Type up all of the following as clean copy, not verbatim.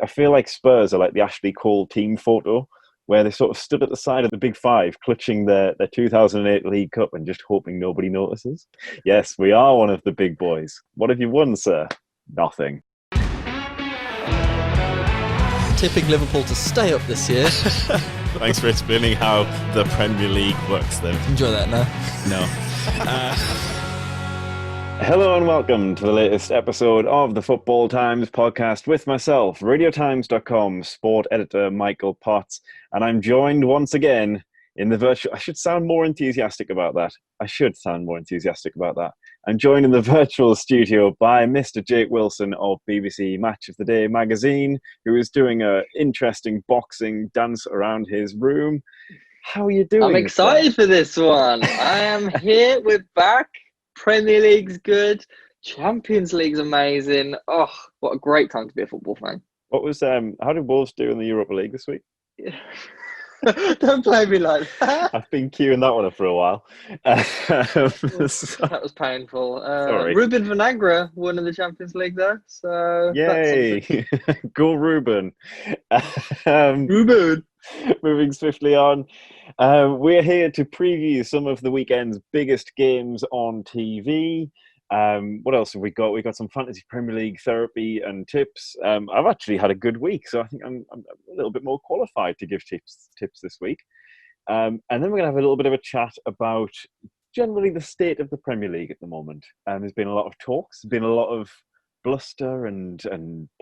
I feel like Spurs are like the Ashley Cole team photo, where they sort of stood at the side of the Big Five, clutching their 2008 League Cup and just hoping nobody notices. Yes, we are one of the big boys. What have you won, sir? Nothing. Tipping Liverpool to stay up this year. Thanks for explaining how the Premier League works, then. Enjoy that now. No. Hello and welcome to the latest episode of the Football Times podcast with myself, RadioTimes.com sport editor Michael Potts, and I'm joined once again in the virtual... I should sound more enthusiastic about that. I'm joined in the virtual studio by Mr. Jake Wilson of BBC Match of the Day magazine, who is doing an interesting boxing dance around his room. How are you doing? I'm excited for this one. I am here. We're back. Premier League's good. Champions League's amazing. Oh, what a great time to be a football fan. What was how did Wolves do in the Europa League this week? Don't play me like that. I've been queuing that one up for a while. That was painful. Sorry. Ruben Vinagre won in the Champions League there. So yay! Go Ruben. Ruben. Moving swiftly on. We're here to preview some of the weekend's biggest games on TV. What else have we got? We've got some Fantasy Premier League therapy and tips. I've actually had a good week, so I think I'm a little bit more qualified to give tips this week. And then we're going to have a little bit of a chat about generally the state of the Premier League at the moment. There's been a lot of talks, there's been a lot of bluster and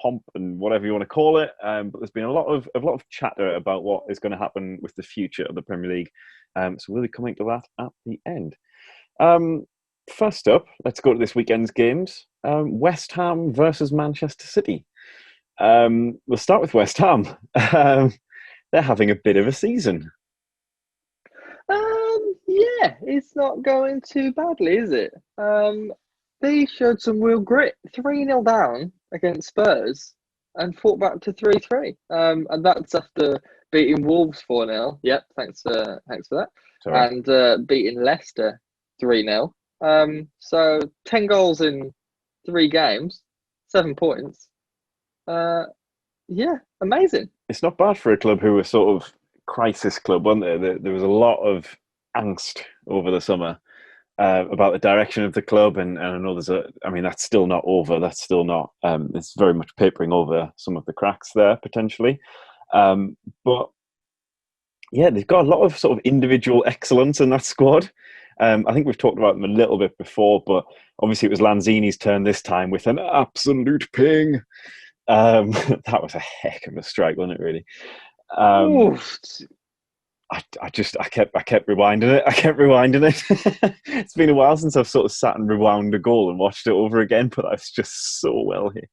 pomp and whatever you want to call it, but there's been a lot of chatter about what is going to happen with the future of the Premier League. So we'll be coming to that at the end. First up, let's go to this weekend's games. West Ham versus Manchester City. We'll start with West Ham. They're having a bit of a season. Yeah, it's not going too badly, is it? They showed some real grit. 3-0 down against Spurs and fought back to 3-3. And that's after beating Wolves 4-0. Yep, thanks for that. Sorry. And beating Leicester 3-0. So 10 goals in 3 games, 7 points. Yeah, amazing. It's not bad for a club who were sort of crisis club, wasn't there? There was a lot of angst over the summer about the direction of the club, and I know that's still not over. That's still not. It's very much papering over some of the cracks there potentially, but yeah, they've got a lot of sort of individual excellence in that squad. I think we've talked about them a little bit before, but obviously it was Lanzini's turn this time with an absolute ping. That was a heck of a strike, wasn't it? Really. I kept rewinding it. It's been a while since I've sort of sat and rewound a goal and watched it over again, but that's just so well hit.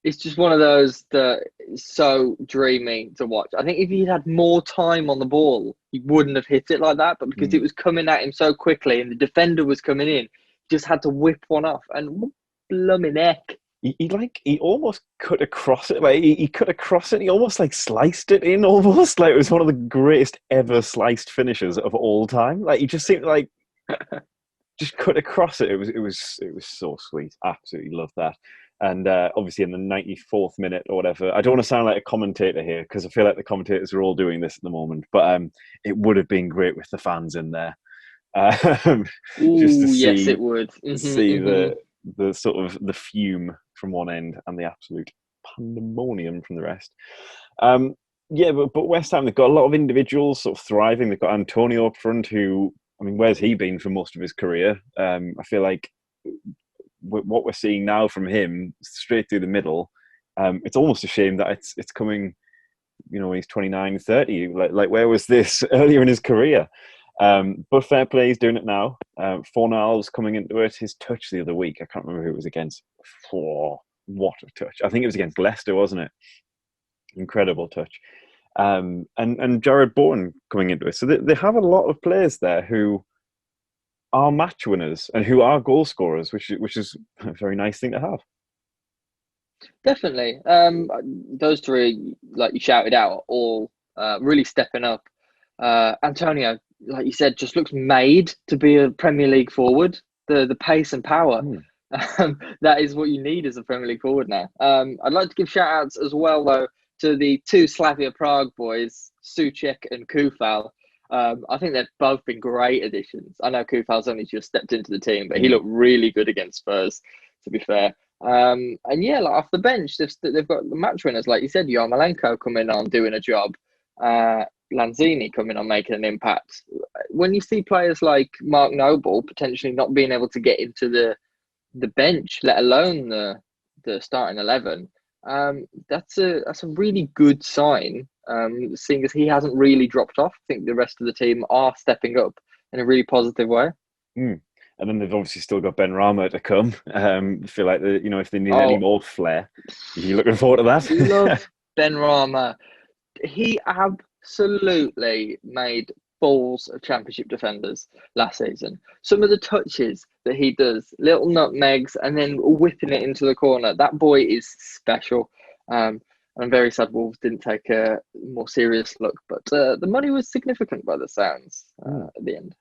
It's just one of those that is so dreamy to watch. I think if he'd had more time on the ball, he wouldn't have hit it like that. But because it was coming at him so quickly and the defender was coming in, he just had to whip one off. And blooming heck. He almost cut across it. Like he cut across it. He almost like sliced it in. Almost like it was one of the greatest ever sliced finishes of all time. Like he just seemed like just cut across it. It was so sweet. Absolutely love that. And obviously in the 94th minute or whatever, I don't want to sound like a commentator here because I feel like the commentators are all doing this at the moment, but it would have been great with the fans in there. Just to see, yes, it would. See the sort of the fume from one end and the absolute pandemonium from the rest. Yeah, but West Ham, they've got a lot of individuals sort of thriving. They've got Antonio up front who, I mean, where's he been for most of his career? I feel like what we're seeing now from him straight through the middle, it's almost a shame that it's coming, when he's 29, 30. Like where was this earlier in his career? But fair play, he's doing it now. Fornal's coming into it. His touch the other week, I can't remember who it was against. What a touch. I think it was against Leicester, wasn't it? Incredible touch. And Jared Bourne coming into it. So they have a lot of players there who are match winners and who are goal scorers, which is a very nice thing to have. Definitely. Those three, like you shouted out, all really stepping up. Antonio, like you said, just looks made to be a Premier League forward. The pace and power. That is what you need as a Premier League forward now. I'd like to give shout outs as well, though, to the two Slavia Prague boys, Souček and Kufal. I think they've both been great additions. I know Kufal's only just stepped into the team, but he looked really good against Spurs, to be fair. And yeah, like off the bench, they've got the match winners, like you said, Yarmolenko coming on doing a job, Lanzini coming on making an impact. When you see players like Mark Noble potentially not being able to get into the bench, let alone the starting 11, that's a really good sign. Seeing as he hasn't really dropped off, I think the rest of the team are stepping up in a really positive way. And then they've obviously still got Ben Rama to come. I feel like if they need any more flair, are you looking forward to that? Love Ben Rama. He absolutely made balls of Championship defenders last season. Some of the touches that he does, little nutmegs, and then whipping it into the corner. That boy is special. I'm very sad Wolves didn't take a more serious look, but the money was significant by the sounds at the end.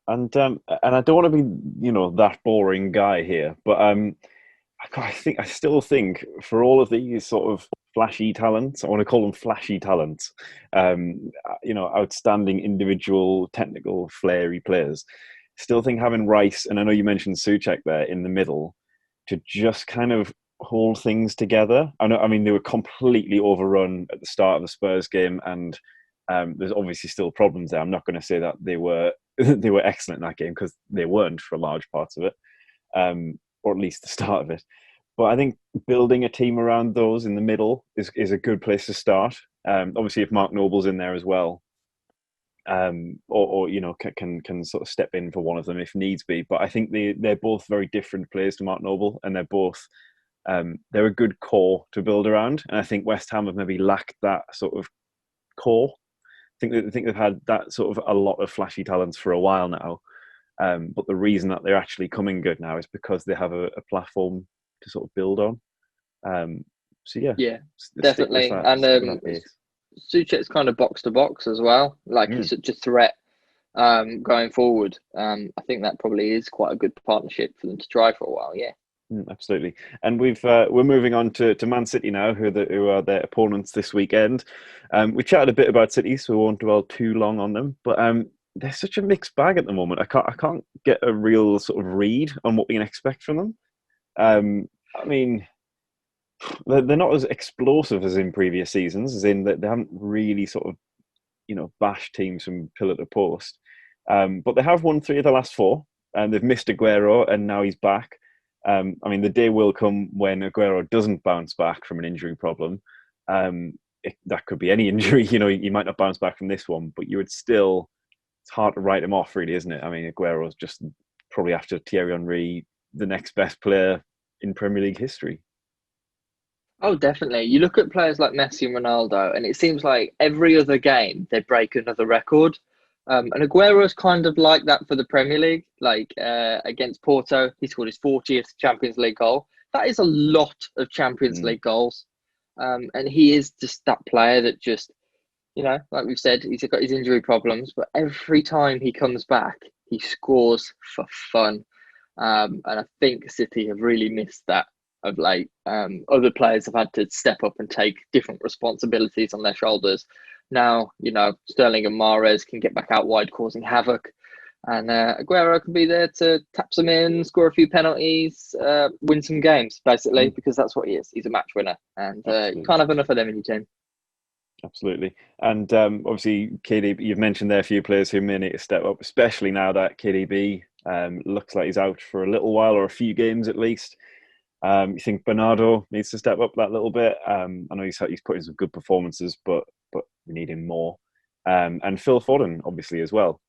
And I don't want to be that boring guy here, but I still think for all of these sort of flashy talents, I want to call them flashy talents, outstanding individual technical flary players. Still think having Rice, and I know you mentioned Souček there in the middle, to just kind of hold things together. I mean they were completely overrun at the start of the Spurs game, and there's obviously still problems there. I'm not going to say that they were excellent in that game, because they weren't for large parts of it, or at least the start of it. But I think building a team around those in the middle is a good place to start. Obviously, if Mark Noble's in there as well, or can sort of step in for one of them if needs be. But I think they're both very different players to Mark Noble, and they're both they're a good core to build around. And I think West Ham have maybe lacked that sort of core. I think they've had that sort of a lot of flashy talents for a while now. But the reason that they're actually coming good now is because they have a platform to sort of build on. So yeah, definitely. And Souček's kind of box to box as well. Like he's such a threat going forward. I think that probably is quite a good partnership for them to try for a while. Yeah. Absolutely. And we're moving on to Man City now, who are their opponents this weekend. We chatted a bit about City, so we won't dwell too long on them. But they're such a mixed bag at the moment. I can't get a real sort of read on what we can expect from them. I mean, they're not as explosive as in previous seasons, as in that they haven't really sort of bashed teams from pillar to post. But they have won 3 of the last 4, and they've missed Aguero, and now he's back. I mean, the day will come when Aguero doesn't bounce back from an injury problem. That could be any injury. He might not bounce back from this one, but you would still. It's hard to write him off, really, isn't it? I mean, Aguero's just probably, after Thierry Henry, the next best player in Premier League history. Oh, definitely. You look at players like Messi and Ronaldo, and it seems like every other game they break another record. And Aguero's kind of like that for the Premier League. Like against Porto, he scored his 40th Champions League goal. That is a lot of Champions League goals. And he is just that player that just, like we've said, he's got his injury problems, but every time he comes back, he scores for fun. And I think City have really missed that of late. Other players have had to step up and take different responsibilities on their shoulders. Now, Sterling and Mahrez can get back out wide, causing havoc. And Aguero can be there to tap some in, score a few penalties, win some games, basically, because that's what he is. He's a match winner. And you can't have enough of them in your team. Absolutely. And obviously, KDB, you've mentioned there a few players who may need to step up, especially now that KDB looks like he's out for a little while, or a few games at least. You think Bernardo needs to step up that little bit? I know he's put in some good performances, but we need him more. And Phil Foden, obviously, as well.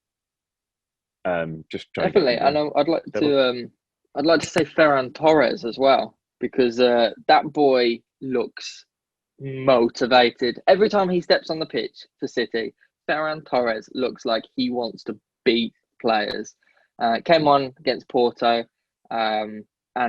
Just definitely. I know. I'd like to say Ferran Torres as well, because that boy looks motivated every time he steps on the pitch for City. Ferran Torres looks like he wants to beat players. Came on against Porto, and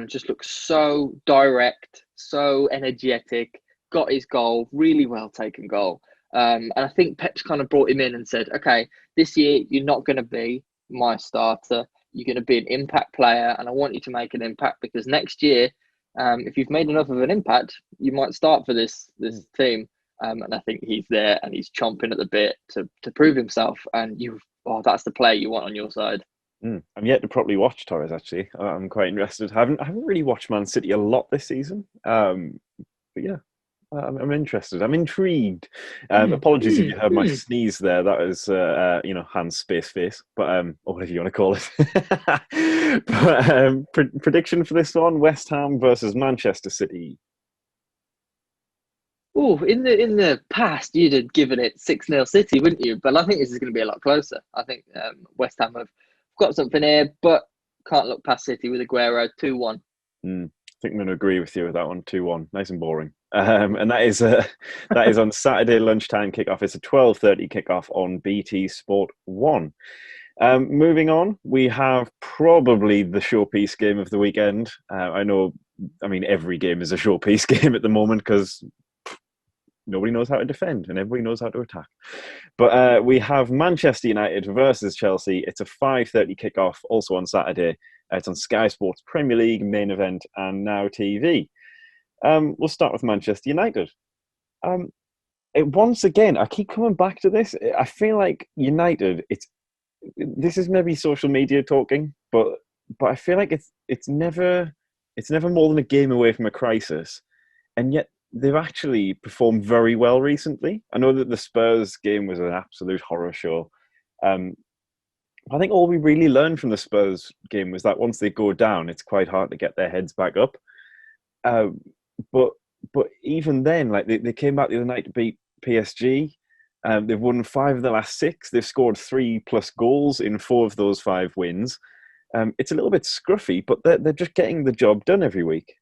just looks so direct, so energetic. Got his goal, really well taken goal. And I think Pep's kind of brought him in and said, "Okay, this year you're not going to be my starter. you're going to be an impact player, and I want you to make an impact because next year, if you've made enough of an impact, you might start for this team. And I think he's there and he's chomping at the bit to prove himself. And that's the player you want on your side. I'm yet to properly watch Torres. Actually, I'm quite interested. I haven't really watched Man City a lot this season. But yeah, I'm interested. I'm intrigued. Apologies if you heard my sneeze there. That was, hand space face, but or whatever you want to call it. But prediction for this one: West Ham versus Manchester City. Oh, in the past, you'd have given it 6-0 City, wouldn't you? But I think this is going to be a lot closer. I think West Ham have got something here, but can't look past City with Aguero 2-1. I think I'm going to agree with you with that one. 2-1, nice and boring. And that is on Saturday lunchtime kickoff. It's a 12:30 kickoff on BT Sport 1. Moving on, we have probably the showpiece game of the weekend. I mean, every game is a showpiece game at the moment because nobody knows how to defend and everybody knows how to attack. But we have Manchester United versus Chelsea. It's a 5:30 kickoff, also on Saturday. It's on Sky Sports Premier League, main event, and Now TV. We'll start with Manchester United. Once again, I keep coming back to this. I feel like United, this is maybe social media talking, but I feel like it's never more than a game away from a crisis, and yet they've actually performed very well recently. I know that the Spurs game was an absolute horror show. I think all we really learned from the Spurs game was that once they go down, it's quite hard to get their heads back up. But even then, like they came back the other night to beat PSG. They've won 5 of the last 6. They've scored 3+ goals in 4 of those 5 wins. It's a little bit scruffy, but they're just getting the job done every week.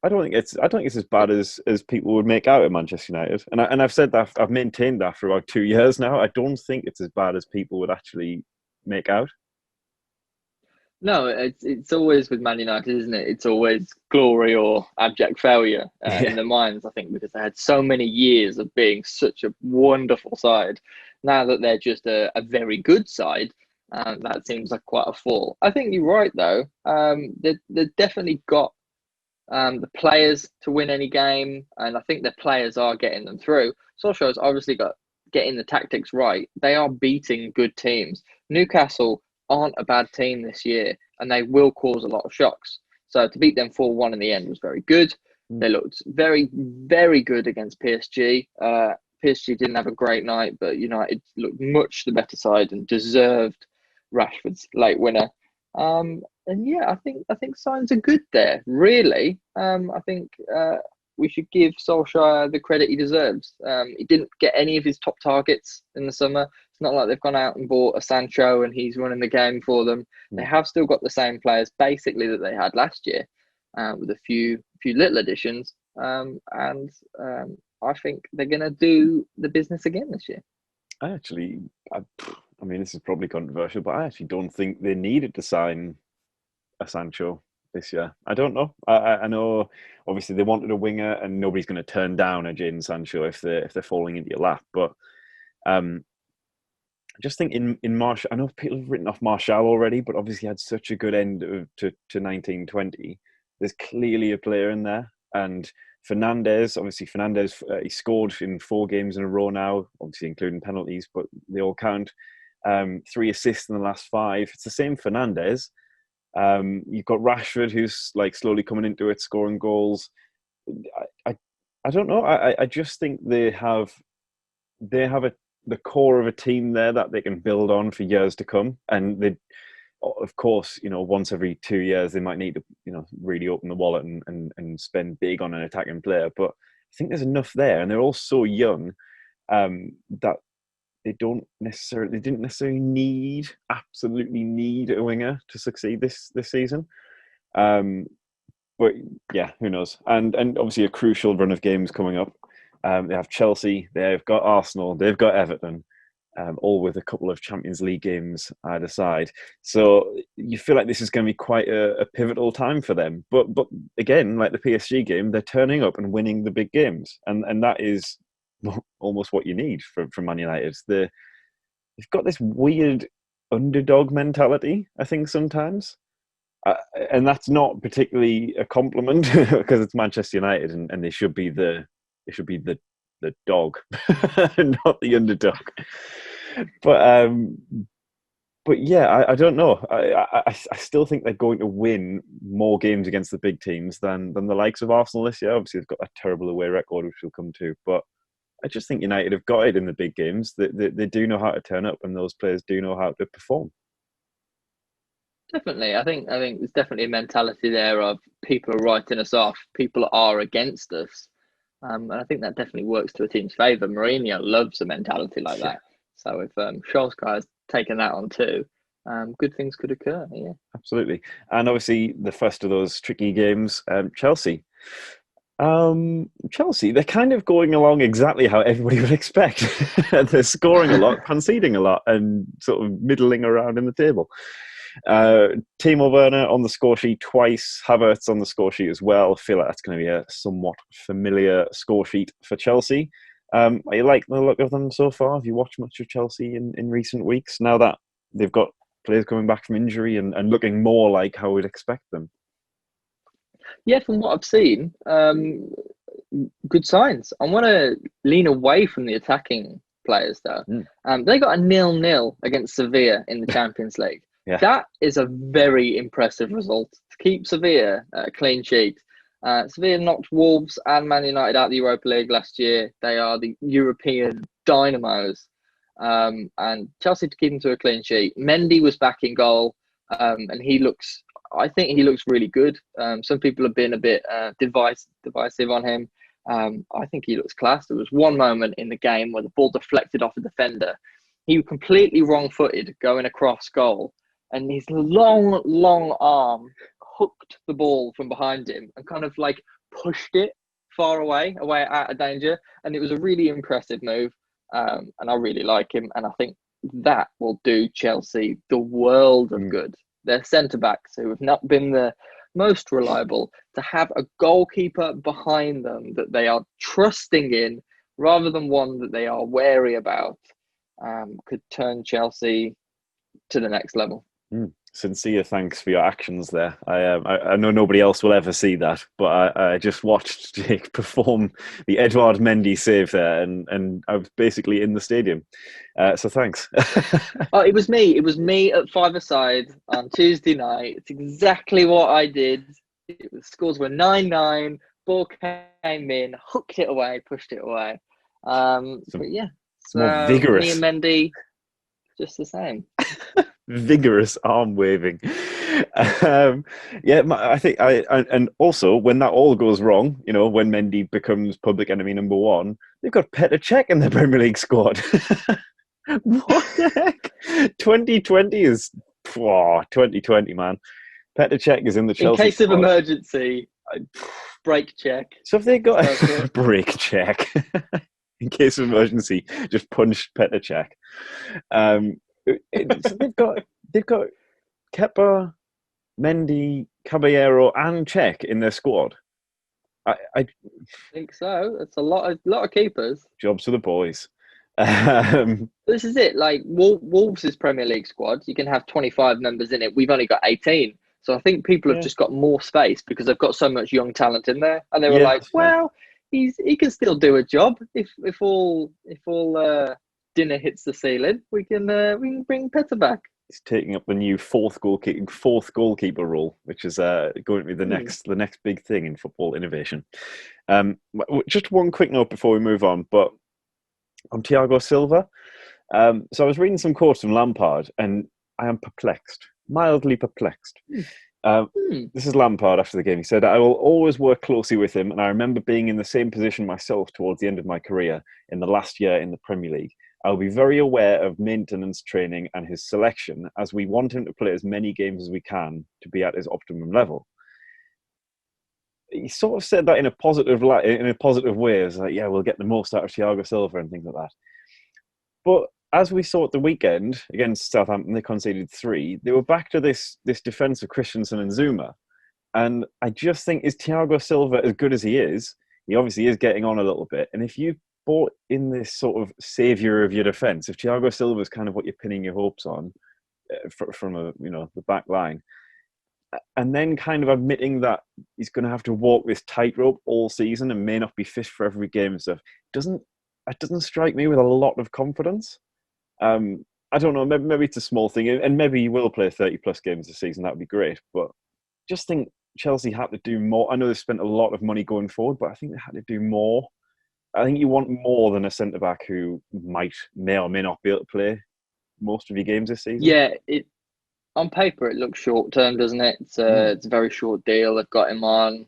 I don't think it's as bad as people would make out at Manchester United, and I've said that, I've maintained that for about 2 years now. I don't think it's as bad as people would actually make out. No, it's always with Man United, isn't it? It's always glory or abject failure in their minds, I think, because they had so many years of being such a wonderful side. Now that they're just a very good side, that seems like quite a fall. I think you're right, though. They've definitely got the players to win any game, and I think the players are getting them through. Solskjaer's obviously got getting the tactics right. They are beating good teams. Newcastle aren't a bad team this year, and they will cause a lot of shocks. So to beat them 4-1 in the end was very good. They looked very, very good against PSG. PSG didn't have a great night, but United looked much the better side and deserved Rashford's late winner. And yeah, I think signs are good there. Really, I think we should give Solskjaer the credit he deserves. He didn't get any of his top targets in the summer. It's not like they've gone out and bought a Sancho and he's running the game for them. They have still got the same players basically that they had last year, with a few little additions. And I think they're going to do the business again this year. I mean, this is probably controversial, but I actually don't think they needed to sign a Sancho this year. I don't know. I know obviously they wanted a winger, and nobody's going to turn down a Jadon Sancho if they're falling into your lap. But I just think in Martial, I know people have written off Martial already, but obviously had such a good end to 1920. There's clearly a player in there, and Fernandes, he scored in 4 games in a row now, obviously including penalties, but they all count. 3 assists in the last 5. It's the same Fernandes. You've got Rashford, who's like slowly coming into it, scoring goals. I don't know. I just think they have the core of a team there that they can build on for years to come. And they, of course, once every 2 years they might need to, really open the wallet and spend big on an attacking player. But I think there's enough there, and they're all so young that they didn't necessarily absolutely need a winger to succeed this season. But yeah, who knows? And obviously a crucial run of games coming up. They have Chelsea, they've got Arsenal, they've got Everton, all with a couple of Champions League games either side. So you feel like this is going to be quite a pivotal time for them. But again, like the PSG game, they're turning up and winning the big games, and that is almost what you need from Man United. They've got this weird underdog mentality, I think, sometimes. And that's not particularly a compliment because it's Manchester United and they should be the dog, not the underdog. But yeah, I don't know. I still think they're going to win more games against the big teams than the likes of Arsenal this year. Obviously, they've got a terrible away record, which we'll come to. But I just think United have got it in the big games. They do know how to turn up, and those players do know how to perform. Definitely. I think there's definitely a mentality there of people are writing us off, people are against us. And I think that definitely works to a team's favour. Mourinho loves a mentality like that. So if Solskjaer has taken that on too, good things could occur. Yeah, absolutely. And obviously, the first of those tricky games, Chelsea. Chelsea, they're kind of going along exactly how everybody would expect. They're scoring a lot, conceding a lot, and sort of middling around in the table. Timo Werner on the score sheet twice, Havertz on the score sheet as well. I feel like that's going to be a somewhat familiar score sheet for Chelsea. Are you like the look of them so far? Have you watched much of Chelsea in recent weeks, now that they've got players coming back from injury and looking more like how we'd expect them? Yeah, from what I've seen, good signs. I want to lean away from the attacking players though. They got a 0-0 against Sevilla in the Champions League. Yeah. That is a very impressive result. To keep Sevilla a clean sheet. Sevilla knocked Wolves and Man United out of the Europa League last year. They are the European dynamos. And Chelsea to keep them to a clean sheet. Mendy was back in goal, and I think he looks really good. Some people have been a bit divisive on him. I think he looks class. There was one moment in the game where the ball deflected off a defender. He was completely wrong-footed going across goal. And his long arm hooked the ball from behind him and kind of like pushed it far away out of danger. And it was a really impressive move. And I really like him. And I think that will do Chelsea the world of good. Their centre-backs, who have not been the most reliable, to have a goalkeeper behind them that they are trusting in rather than one that they are wary about, could turn Chelsea to the next level. Sincere thanks for your actions there. I know nobody else will ever see that, but I just watched Jake perform the Edouard Mendy save there, and I was basically in the stadium. So thanks. Oh, it was me. It was me at 5-a-side on Tuesday night. It's exactly what I did. The scores were 9-9. Ball came in, hooked it away, pushed it away. But yeah, it's more vigorous. Me and Mendy, just the same. Vigorous arm waving. I think and also when that all goes wrong, when Mendy becomes public enemy number one, they've got Petr Cech in the Premier League squad. What the heck? 2020 is 2020, man. Petr Cech is in the Chelsea in case squad. Of emergency. Break Cech. So if they got break Cech, in case of emergency, just punch Petr Cech. So they've got Kepa, Mendy, Caballero, and Cech in their squad. I think so. It's a lot of keepers. Jobs for the boys. This is it. Like Wolves' Premier League squad, you can have 25 members in it. We've only got 18. So I think people have just got more space because they've got so much young talent in there, and they were like, "Well, he can still do a job if all dinner hits the ceiling. We can bring Petr back." He's taking up the new fourth goalkeeper role, which is going to be the next big thing in football innovation. Just one quick note before we move on, but on Thiago Silva. So I was reading some quotes from Lampard, and I am perplexed, mildly perplexed. This is Lampard after the game. He said, "I will always work closely with him, and I remember being in the same position myself towards the end of my career in the last year in the Premier League. I'll be very aware of maintenance training and his selection, as we want him to play as many games as we can to be at his optimum level." He sort of said that in a positive way. It's like, yeah, we'll get the most out of Thiago Silva and things like that. But as we saw at the weekend against Southampton, they conceded 3. They were back to this defence of Christensen and Zuma. And I just think, is Thiago Silva as good as he is? He obviously is getting on a little bit. And if you bought in this sort of saviour of your defence, if Thiago Silva is kind of what you're pinning your hopes on, from the back line, and then kind of admitting that he's going to have to walk this tightrope all season and may not be fit for every game and stuff. It doesn't strike me with a lot of confidence. I don't know. Maybe it's a small thing, and maybe he will play 30 plus games this season. That would be great. But just think Chelsea had to do more. I know they've spent a lot of money going forward, but I think they had to do more. I think you want more than a centre back who may or may not be able to play most of your games this season. Yeah, on paper it looks short term, doesn't it? It's a very short deal. They've got him on.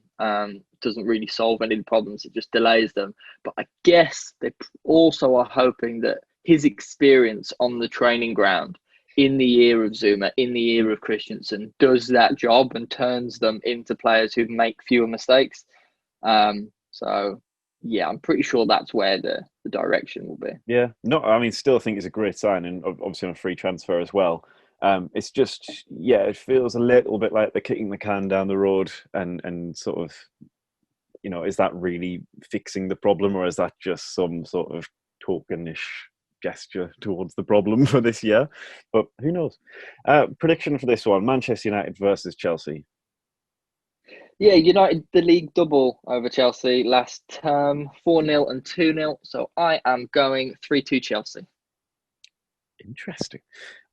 Doesn't really solve any of the problems. It just delays them. But I guess they also are hoping that his experience on the training ground in the year of Zuma, in the year of Christensen, does that job and turns them into players who make fewer mistakes. So, yeah, I'm pretty sure that's where the direction will be. Yeah, no, I mean, still think it's a great sign, and obviously on a free transfer as well. It's just, it feels a little bit like they're kicking the can down the road and sort of, is that really fixing the problem, or is that just some sort of tokenish gesture towards the problem for this year? But who knows? Prediction for this one: Manchester United versus Chelsea. Yeah, United the league double over Chelsea last term, 4-0 and 2-0. So I am going 3-2 Chelsea. Interesting.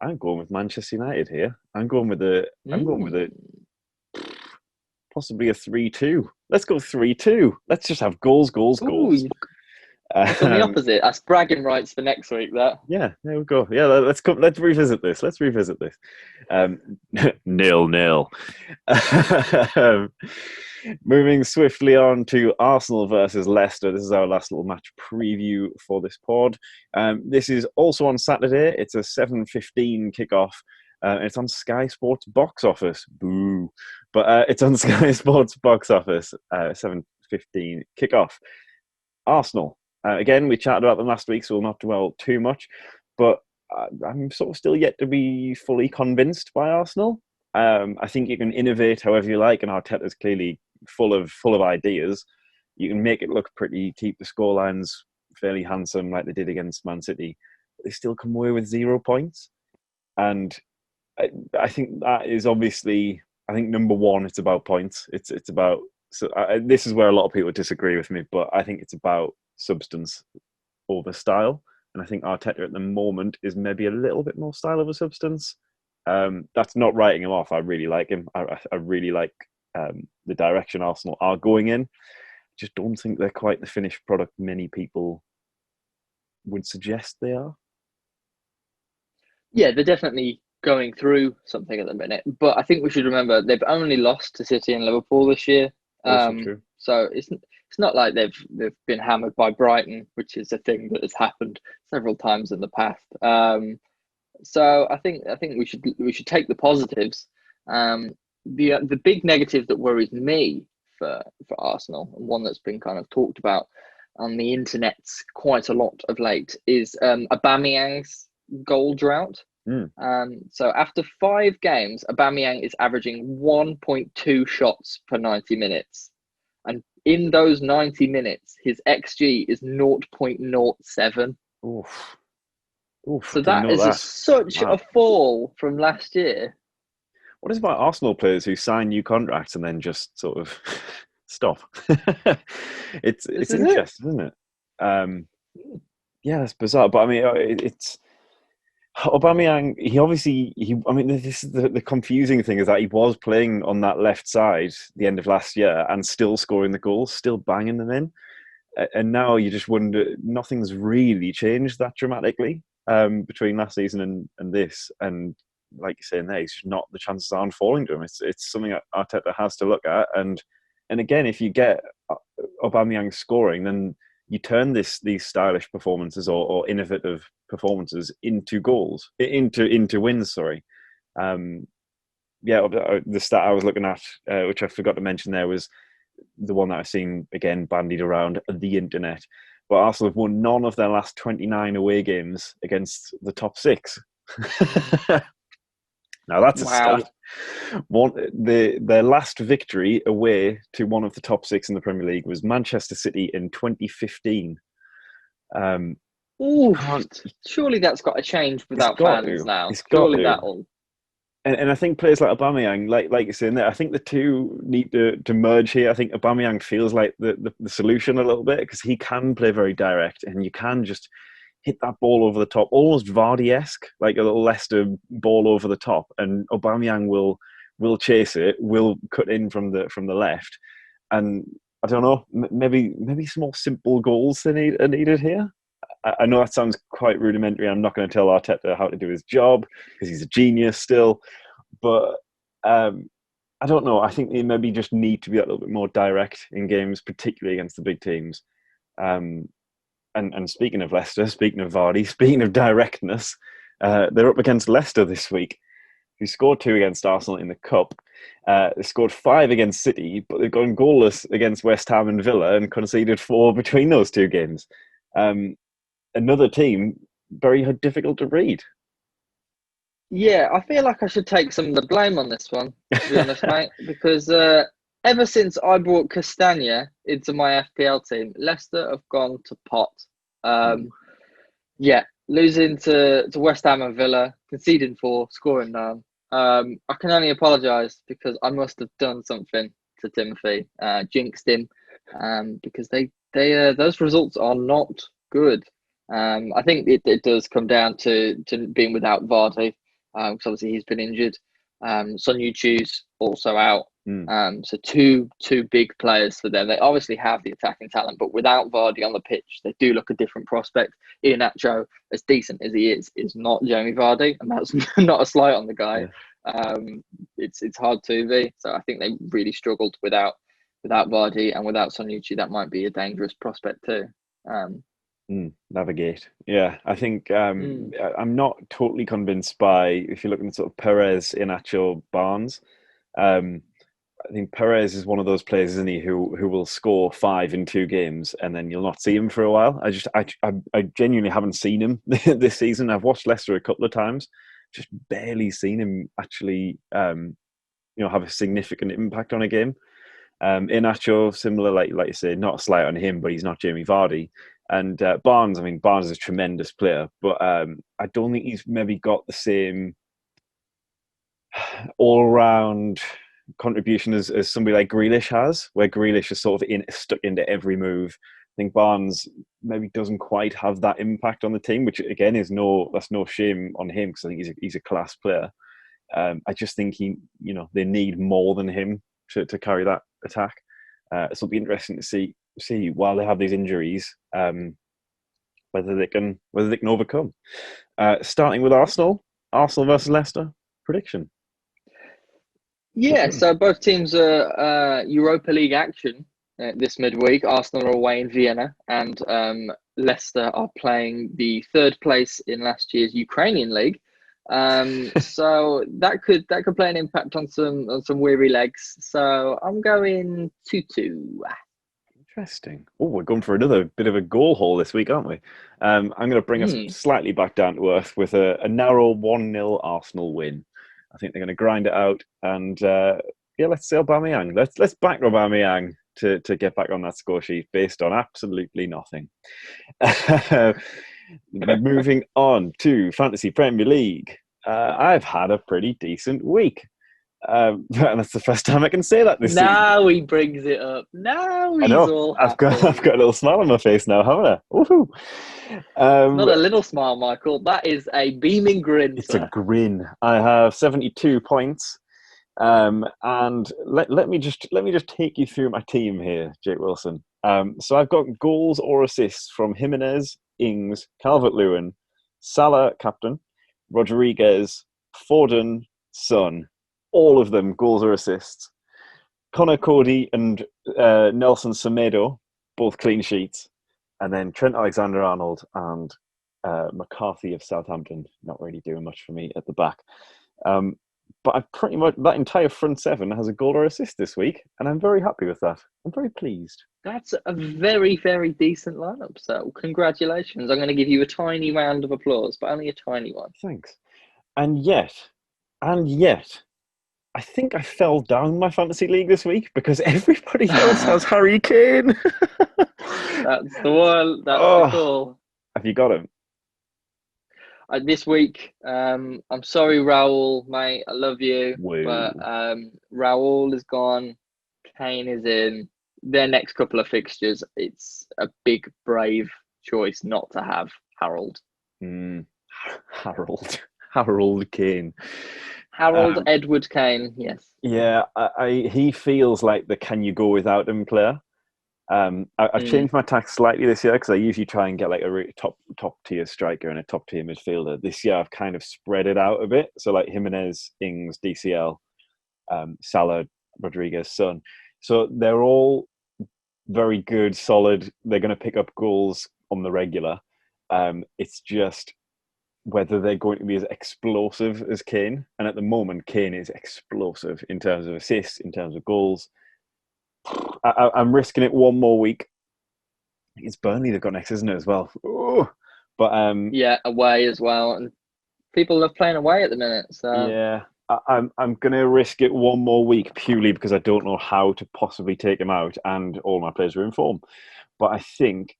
I'm going with Manchester United here. I'm going with a possibly a 3-2. Let's go 3-2. Let's just have goals. Ooh, it's on the opposite. That's bragging rights for next week. That. Yeah, there we go. Yeah, let's revisit this. 0-0. Moving swiftly on to Arsenal versus Leicester. This is our last little match preview for this pod. This is also on Saturday. It's a 7:15 kickoff. It's on Sky Sports box office. Boo. But it's on Sky Sports box office. 7:15 kickoff. Arsenal. Again, we chatted about them last week, so we'll not dwell too much. But I'm sort of still yet to be fully convinced by Arsenal. I think you can innovate however you like, and Arteta's clearly full of ideas. You can make it look pretty, keep the scorelines fairly handsome like they did against Man City. But they still come away with 0 points. And I think that is obviously, I think number one, it's about points. It's about, this is where a lot of people disagree with me, but I think it's about substance over style. And I think Arteta at the moment is maybe a little bit more style over substance. That's not writing him off. I really like him. I really like the direction Arsenal are going in. Just don't think they're quite the finished product many people would suggest they are. Yeah, they're definitely going through something at the minute. But I think we should remember they've only lost to City and Liverpool this year. Also true. So it's not like they've been hammered by Brighton, which is a thing that has happened several times in the past. So I think we should take the positives. The big negative that worries me for Arsenal, and one that's been kind of talked about on the internet quite a lot of late, is Aubameyang's goal drought. So after 5 games, Aubameyang is averaging 1.2 shots per 90 minutes. And in those 90 minutes, his XG is 0.07. Oof, so that is such a fall from last year. What is about Arsenal players who sign new contracts and then just sort of stop? It's interesting, isn't it? Yeah, that's bizarre. But I mean, it's Aubameyang. This is the confusing thing, is that he was playing on that left side the end of last year and still scoring the goals, still banging them in. And now you just wonder, nothing's really changed that dramatically between last season and this. And like you're saying there, it's just not, the chances aren't falling to him. It's something that Arteta has to look at. And again, if you get Aubameyang scoring, then you turn these stylish performances or innovative performances into goals, into wins. Sorry. The stat I was looking at, which I forgot to mention there, was the one that I've seen again bandied around the internet. But Arsenal have won none of their last 29 away games against the top 6. Now that's a stat. Their last victory away to one of the top 6 in the Premier League was Manchester City in 2015. Surely that's got to change without fans now. Surely that'll And I think players like Aubameyang, like you're saying there, I think the two need to merge here. I think Aubameyang feels like the solution a little bit because he can play very direct and you can just hit that ball over the top, almost Vardy-esque, like a little Leicester ball over the top, and Aubameyang will chase it, will cut in from the left, and I don't know, maybe some more simple goals are needed here. I know that sounds quite rudimentary. I'm not going to tell Arteta how to do his job because he's a genius still. But I don't know. I think they maybe just need to be a little bit more direct in games, particularly against the big teams. And speaking of Leicester, speaking of Vardy, speaking of directness, they're up against Leicester this week, who scored 2 against Arsenal in the Cup. They scored 5 against City, but they've gone goalless against West Ham and Villa and conceded 4 between those 2 games. Another team very difficult to read. Yeah, I feel like I should take some of the blame on this one, to be honest, mate, because ever since I brought Castagna into my FPL team, Leicester have gone to pot. Yeah, losing to West Ham and Villa, conceding 4, scoring none. I can only apologise because I must have done something to Timothy, jinxed him, because they those results are not good. I think it does come down to being without Vardy, because obviously he's been injured. Son Yuchu's also out. So two big players for them. They obviously have the attacking talent, but without Vardy on the pitch, they do look a different prospect. Iheanacho, as decent as he is not Jamie Vardy, and that's not a slight on the guy. Yeah. It's hard to be. So I think they really struggled without Vardy and without Son Yuchu. That might be a dangerous prospect too. Navigate. Yeah, I think I'm not totally convinced by, if you're looking at sort of Perez, Iheanacho, Barnes. I think Perez is one of those players, isn't he, who will score 5 in 2 games and then you'll not see him for a while. I genuinely haven't seen him this season. I've watched Leicester a couple of times, just barely seen him actually have a significant impact on a game. Iheanacho, similar, like you say, not a slight on him, but he's not Jamie Vardy. And Barnes is a tremendous player, but I don't think he's maybe got the same all-round contribution as somebody like Grealish has, where Grealish is sort of stuck into every move. I think Barnes maybe doesn't quite have that impact on the team, which again that's no shame on him because I think he's a class player. I just think they need more than him to carry that attack. So it'll be interesting to see while they have these injuries, whether they can overcome. Starting with Arsenal versus Leicester, prediction. Yeah, so both teams are Europa League action this midweek. Arsenal are away in Vienna, and Leicester are playing the 3rd place in last year's Ukrainian league. So that could play an impact on some weary legs. So I'm going 2-2. Interesting. Oh, we're going for another bit of a goal hole this week, aren't we? I'm going to bring us slightly back down to earth with a narrow 1-0 Arsenal win. I think they're going to grind it out, and let's say Aubameyang. Let's back Aubameyang to get back on that score sheet based on absolutely nothing. Moving on to Fantasy Premier League, I've had a pretty decent week. And that's the first time I can say that this season. Now he brings it up. Now he's all happy. I've got a little smile on my face now, haven't I? Woohoo! Not a little smile, Michael. That is a beaming grin. It's a grin. I have 72 points, and let me just take you through my team here, Jake Wilson. So I've got goals or assists from Jimenez, Ings, Calvert-Lewin, Salah, captain, Rodriguez, Foden, Son. All of them goals or assists. Connor Cody and Nelson Semedo, both clean sheets. And then Trent Alexander-Arnold and McCarthy of Southampton, not really doing much for me at the back. But I've pretty much, that entire front 7 has a goal or assist this week, and I'm very happy with that. I'm very pleased. That's a very, very decent lineup. So congratulations. I'm going to give you a tiny round of applause, but only a tiny one. Thanks. And yet, I think I fell down my fantasy league this week because everybody else has Harry Kane. That's the one. That's the call. Have you got him? This week, I'm sorry, Raul, mate. I love you, Woo. but Raul is gone. Kane is in. Their next couple of fixtures, it's a big, brave choice not to have Harold. Harold Kane. Harold Edward Kane, yes. Yeah, he feels like the can you go without him player. I've changed my tack slightly this year because I usually try and get like a really top tier striker and a top tier midfielder. This year I've kind of spread it out a bit. So like Jimenez, Ings, DCL, Salah, Rodriguez, Son. So they're all very good, solid. They're going to pick up goals on the regular. It's just whether they're going to be as explosive as Kane. And at the moment, Kane is explosive in terms of assists, in terms of goals. I'm risking it one more week. It's Burnley they've got next, isn't it, as well? Ooh. But yeah, away as well. And people are playing away at the minute. So yeah, I'm going to risk it one more week purely because I don't know how to possibly take him out and all my players are in form. But I think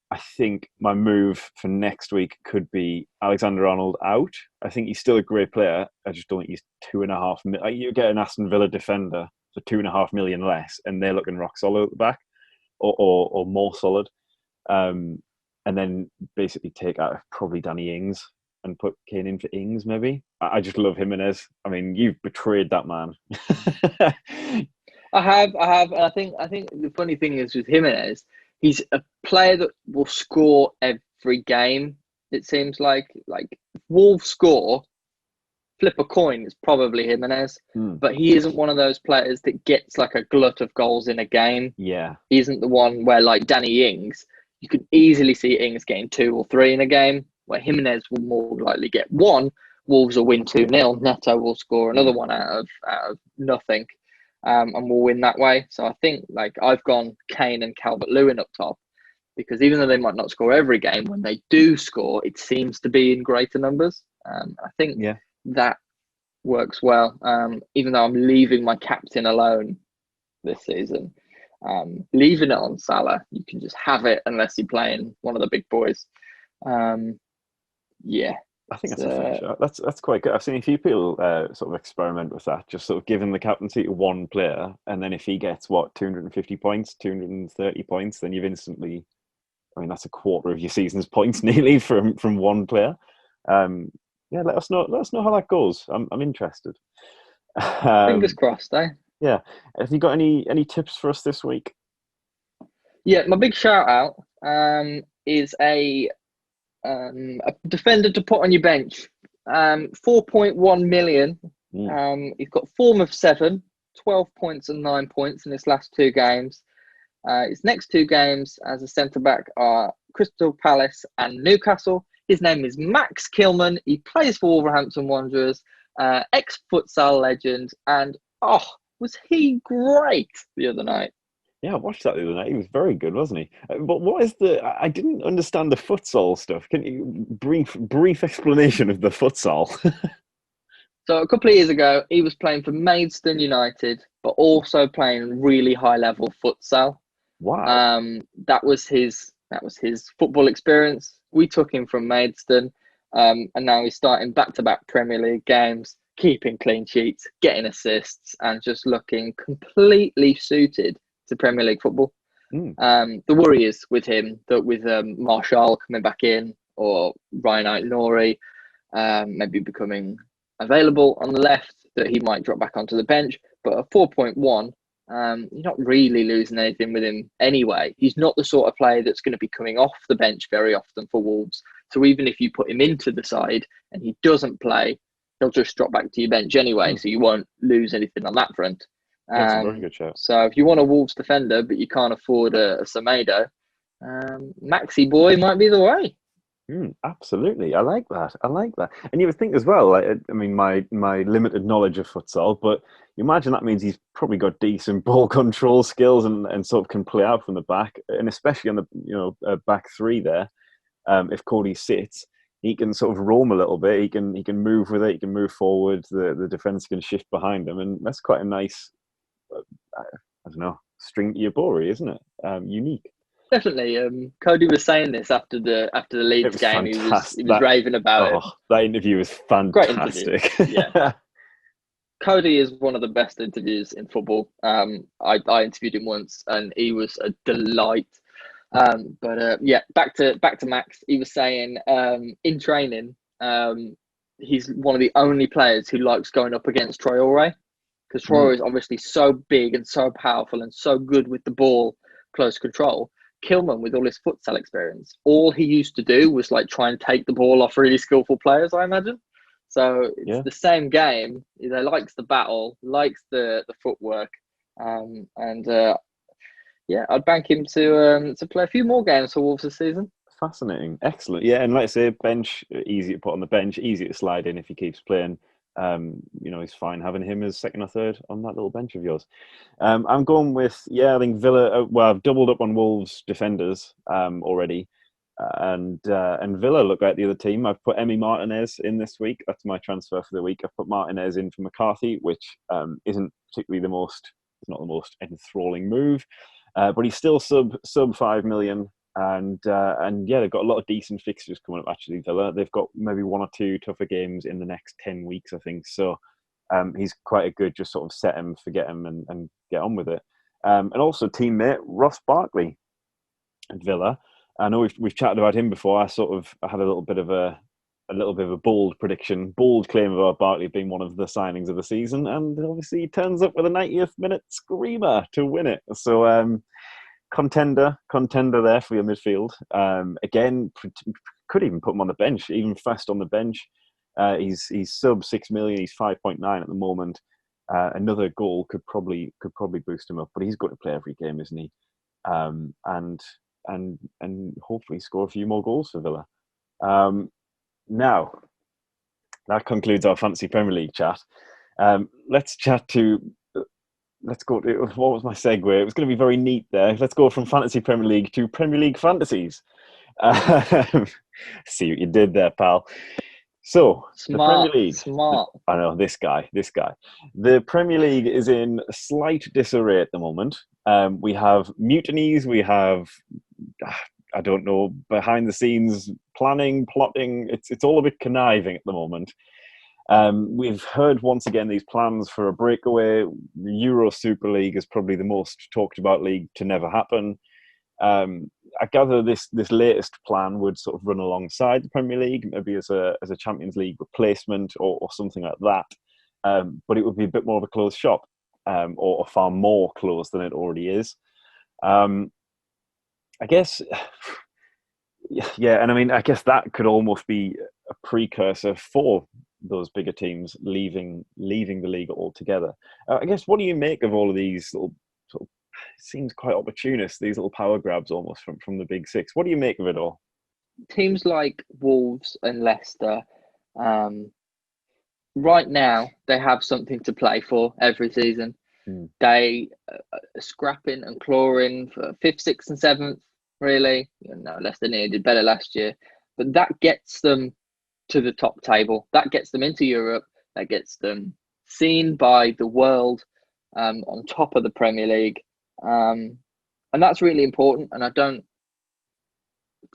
my move for next week could be Alexander-Arnold out. I think he's still a great player. I just don't think he's 2.5 million. You get an Aston Villa defender for 2.5 million less, and they're looking rock solid at the back, or more solid. And then basically take out probably Danny Ings and put Kane in for Ings, maybe. I just love Jimenez. I mean, you've betrayed that man. I have, and I think the funny thing is with Jimenez, he's a player that will score every game. It seems like Wolves score, flip a coin, it's probably Jimenez. But he isn't one of those players that gets like a glut of goals in a game. Yeah. He isn't the one where like Danny Ings, you could easily see Ings getting 2 or 3 in a game, where Jimenez will more likely get 1. Wolves will win 2-0. Neto will score another one out of nothing. And we'll win that way. So I think like I've gone Kane and Calvert-Lewin up top because even though they might not score every game, when they do score, it seems to be in greater numbers. I think that works well. Even though I'm leaving my captain alone this season, leaving it on Salah, you can just have it unless you're playing one of the big boys. Yeah. I think that's a fair shot. That's quite good. I've seen a few people sort of experiment with that, just sort of giving the captaincy to one player, and then if he gets 250 points, 230 points, then you've instantly, I mean, that's a quarter of your season's points nearly from one player. Let us know how that goes. I'm interested. Fingers crossed, eh? Yeah. Have you got any tips for us this week? Yeah, my big shout out is a defender to put on your bench. 4.1 million. He's got form of 7, 12 points and 9 points in his last 2 games. His next 2 games as a centre-back are Crystal Palace and Newcastle. His name is Max Kilman. He plays for Wolverhampton Wanderers, ex-futsal legend. And, was he great the other night? Yeah, I watched that the other night. He was very good, wasn't he? But what is I didn't understand the futsal stuff. Can you brief explanation of the futsal? So a couple of years ago, he was playing for Maidstone United, but also playing really high level futsal. Wow. That was his football experience. We took him from Maidstone, and now he's starting back-to-back Premier League games, keeping clean sheets, getting assists, and just looking completely suited to Premier League football. The worry is with him that with Martial coming back in or Ryan Nouri maybe becoming available on the left, that he might drop back onto the bench. But at 4.1, you're not really losing anything with him anyway. He's not the sort of player that's going to be coming off the bench very often for Wolves. So even if you put him into the side and he doesn't play, he'll just drop back to your bench anyway. So you won't lose anything on that front. That's a very good shout. So if you want a Wolves defender, but you can't afford a Semedo, Maxi boy might be the way. Absolutely, I like that. And you would think as well. I mean, my limited knowledge of futsal, but you imagine that means he's probably got decent ball control skills and sort of can play out from the back, and especially on the back 3 there. If Cody sits, he can sort of roam a little bit. He can move with it. He can move forward. The defense can shift behind him, and that's quite a nice, I don't know, string to your bow, isn't it? Unique. Definitely. Cody was saying this after the It Leeds was game. He fantastic. was raving about it. That interview was Great interview. fantastic. Yeah. Cody is one of the best interviews in football. I interviewed him once, and he was a delight. Yeah, back to Max. He was saying in training, he's one of the only players who likes going up against Traore, because Traore is obviously so big and so powerful and so good with the ball, close control. Kilman, with all his futsal experience, all he used to do was like try and take the ball off really skillful players, I imagine. So it's the same game. He likes the battle, likes the footwork, yeah, I'd bank him to play a few more games for Wolves this season. Fascinating, excellent. Yeah, and like I say, bench, easy to put on the bench, easy to slide in if he keeps playing. He's fine having him as second or third on that little bench of yours. I'm going with, I think Villa. Well, I've doubled up on Wolves defenders already. And Villa look like the other team. I've put Emi Martinez in this week. That's my transfer for the week. I've put Martinez in for McCarthy, which isn't particularly it's not the most enthralling move, but he's still sub 5 million. And they've got a lot of decent fixtures coming up. Actually, Villa, they've got maybe one or two tougher games in the next 10 weeks, I think. So he's quite a good just sort of set him, forget him, and get on with it. And also teammate Ross Barkley at Villa. I know we've chatted about him before. I had a little bit of a bold prediction, bold claim about Barkley being one of the signings of the season, and obviously he turns up with a 90th minute screamer to win it. So contender there for your midfield. Again, could even put him on the bench, even first on the bench. He's sub 6 million. He's 5.9 at the moment. Another goal could probably boost him up, but he's going to play every game, isn't he? And hopefully score a few more goals for Villa. Now, that concludes our Fantasy Premier League chat. Let's go to, what was my segue? It was going to be very neat there. Let's go from Fantasy Premier League to Premier League Fantasies. See what you did there, pal. So, the Premier League. Smart. I know, this guy. The Premier League is in slight disarray at the moment. We have mutinies, we have, I don't know, behind the scenes planning, plotting. It's all a bit conniving at the moment. We've heard once again these plans for a breakaway. The Euro Super League is probably the most talked about league to never happen. I gather this latest plan would sort of run alongside the Premier League, maybe as a Champions League replacement or something like that. But it would be a bit more of a closed shop, or far more closed than it already is. I guess, and I mean, I guess that could almost be a precursor for those bigger teams leaving the league altogether. I guess, what do you make of all of these little sort of, it seems quite opportunist, these little power grabs almost from the big six? What do you make of it all? Teams like Wolves and Leicester, right now, they have something to play for every season. They are scrapping and clawing for 5th, 6th and 7th, really. Leicester did better last year. But that gets them to the top table. That gets them into Europe. That gets them seen by the world on top of the Premier League. And that's really important. And I don't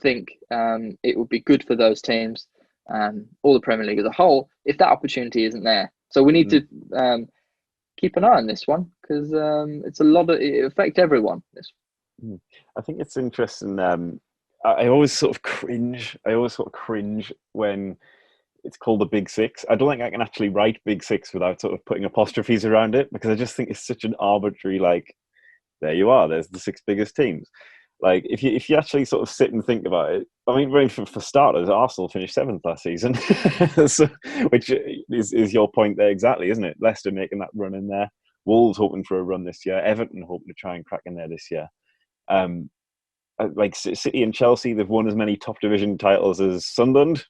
think it would be good for those teams, or the Premier League as a whole, if that opportunity isn't there. So we need to keep an eye on this one, because it affects everyone. I think it's interesting. I always sort of cringe. When it's called the Big Six. I don't think I can actually write Big Six without sort of putting apostrophes around it, because I just think it's such an arbitrary, like, there you are, there's the 6 biggest teams. Like, if you actually sort of sit and think about it, I mean, for starters, Arsenal finished 7th last season, so, which is your point there exactly, isn't it? Leicester making that run in there, Wolves hoping for a run this year, Everton hoping to try and crack in there this year. Like City and Chelsea, they've won as many top division titles as Sunderland.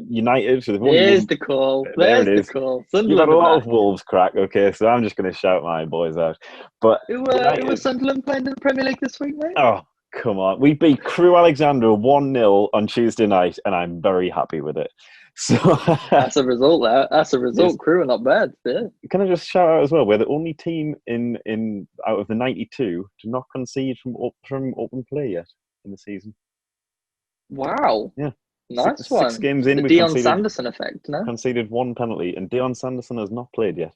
United. So There's the call. There it is. The call. You've got a lot of Wolves crack. Okay, so I'm just going to shout my boys out. But who was Sunderland playing in the Premier League this week, mate? Oh, come on. We beat Crew Alexandra 1-0 on Tuesday night, and I'm very happy with it. So That's a result there. That's a result. Crew are not bad. Yeah. Can I just shout out as well? We're the only team in out of the 92 to not concede from open play yet in the season. Wow. Yeah. Nice Six one. games in, The we Dion Sanderson effect, no? conceded one penalty, and Dion Sanderson has not played yet.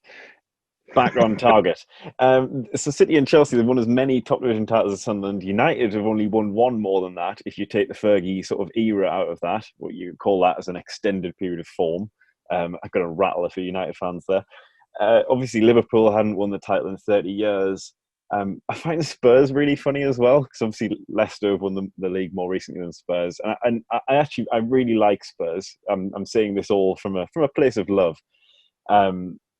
Back on target. So City and Chelsea have won as many top division titles as Sunderland. United have only won one more than that. If you take the Fergie sort of era out of that, what you call that as an extended period of form. I've got to rattle a few United fans there. Obviously, Liverpool hadn't won the title in 30 years. I find the Spurs really funny as well, because obviously Leicester have won the league more recently than Spurs, and I really like Spurs. I'm saying this all from a place of love.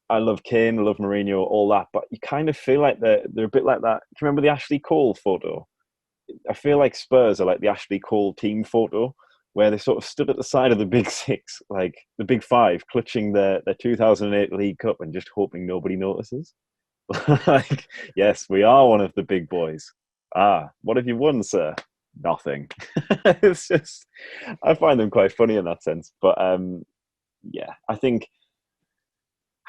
I love Kane, I love Mourinho, all that, but you kind of feel like they're a bit like that. Do you remember the Ashley Cole photo? I feel like Spurs are like the Ashley Cole team photo, where they sort of stood at the side of the big six, like the big five, clutching their 2008 League Cup and just hoping nobody notices. Like, yes, we are one of the big boys. What have you won, sir? Nothing. It's just, I find them quite funny in that sense. But yeah, I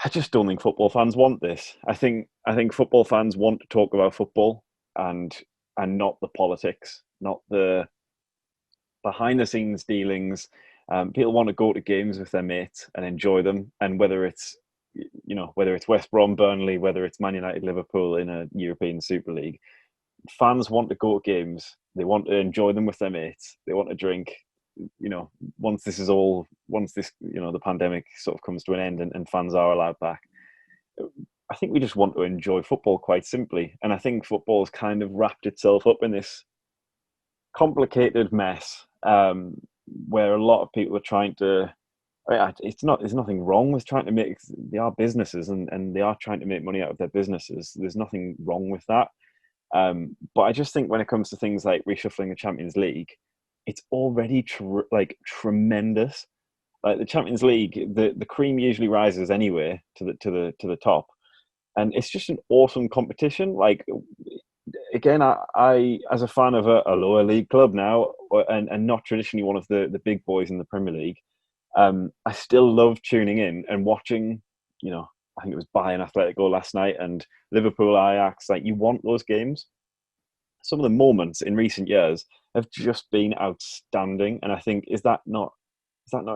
just don't think football fans want this. I think football fans want to talk about football and not the politics, not the behind the scenes dealings. People want to go to games with their mates and enjoy them, and whether it's West Brom, Burnley, whether it's Man United, Liverpool in a European Super League, fans want to go to games. They want to enjoy them with their mates. They want to drink. Once the pandemic sort of comes to an end and fans are allowed back, I think we just want to enjoy football quite simply. And I think football has kind of wrapped itself up in this complicated mess where a lot of people are trying to. There's nothing wrong with trying to make. They are businesses and they are trying to make money out of their businesses. There's nothing wrong with that. But I just think when it comes to things like reshuffling the Champions League, it's already tremendous. Like the Champions League, the cream usually rises anyway to the top, and it's just an awesome competition. Like again, I as a fan of a lower league club now, and not traditionally one of the big boys in the Premier League, I still love tuning in and watching. I think it was Bayern Atletico last night and Liverpool Ajax. Like, you want those games. Some of the moments in recent years have just been outstanding, and I think is that not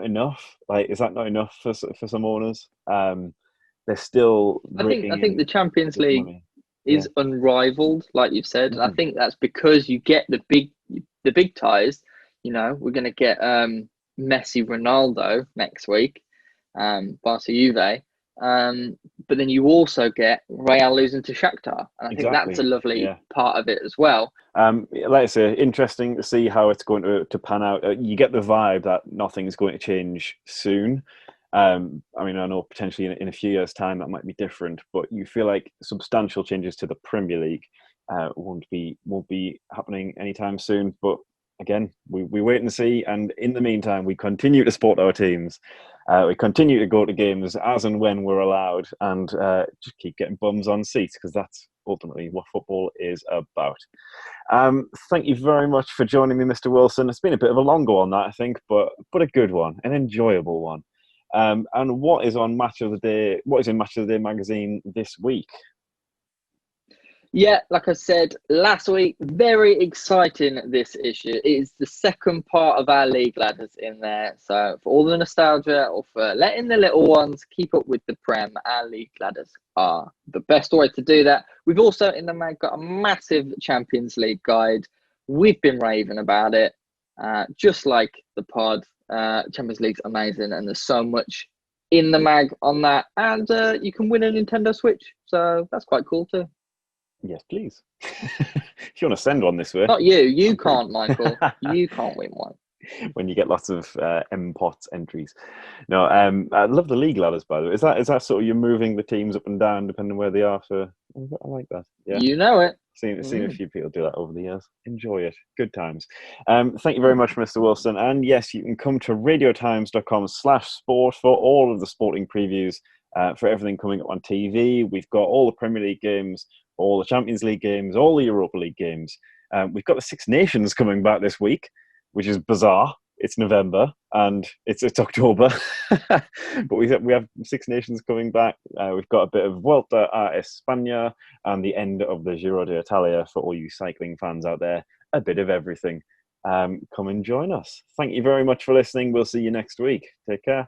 enough? Like, is that not enough for some owners? They're still. I think the Champions League is unrivaled, like you've said. And I think that's because you get the big ties. We're going to get Messi, Ronaldo next week, Barca, Juve. But then you also get Real losing to Shakhtar, and I think that's a lovely part of it as well. Like I say, interesting to see how it's going to pan out. You get the vibe that nothing's going to change soon. I know potentially in a few years' time that might be different, but you feel like substantial changes to the Premier League won't be happening anytime soon. But again, we wait and see, and in the meantime, we continue to support our teams. We continue to go to games as and when we're allowed, and just keep getting bums on seats, because that's ultimately what football is about. Thank you very much for joining me, Mr. Wilson. It's been a bit of a longer one, that I think, but a good one, an enjoyable one. And what is on Match of the Day? What is in Match of the Day magazine this week? Yeah, like I said last week, very exciting this issue. It is the second part of our league ladders in there. So for all the nostalgia, or for letting the little ones keep up with the Prem, our league ladders are the best way to do that. We've also in the mag got a massive Champions League guide. We've been raving about it, just like the pod. Champions League's amazing, and there's so much in the mag on that. And you can win a Nintendo Switch, so that's quite cool too. Yes, please. If you want to send one this way. Not you. You can't, Michael. You can't win one. When you get lots of MPOT entries. No, I love the league ladders, by the way. Is that sort of you're moving the teams up and down depending on where they are? I like that. Yeah. You know it. Seen a few people do that over the years. Enjoy it. Good times. Thank you very much, Mr. Wilson. And yes, you can come to radiotimes.com/sport for all of the sporting previews, for everything coming up on TV. We've got all the Premier League games, all the Champions League games, all the Europa League games. We've got the Six Nations coming back this week, which is bizarre. It's November and it's October, but we have Six Nations coming back. We've got a bit of Vuelta a España and the end of the Giro d'Italia for all you cycling fans out there. A bit of everything. Come and join us. Thank you very much for listening. We'll see you next week. Take care.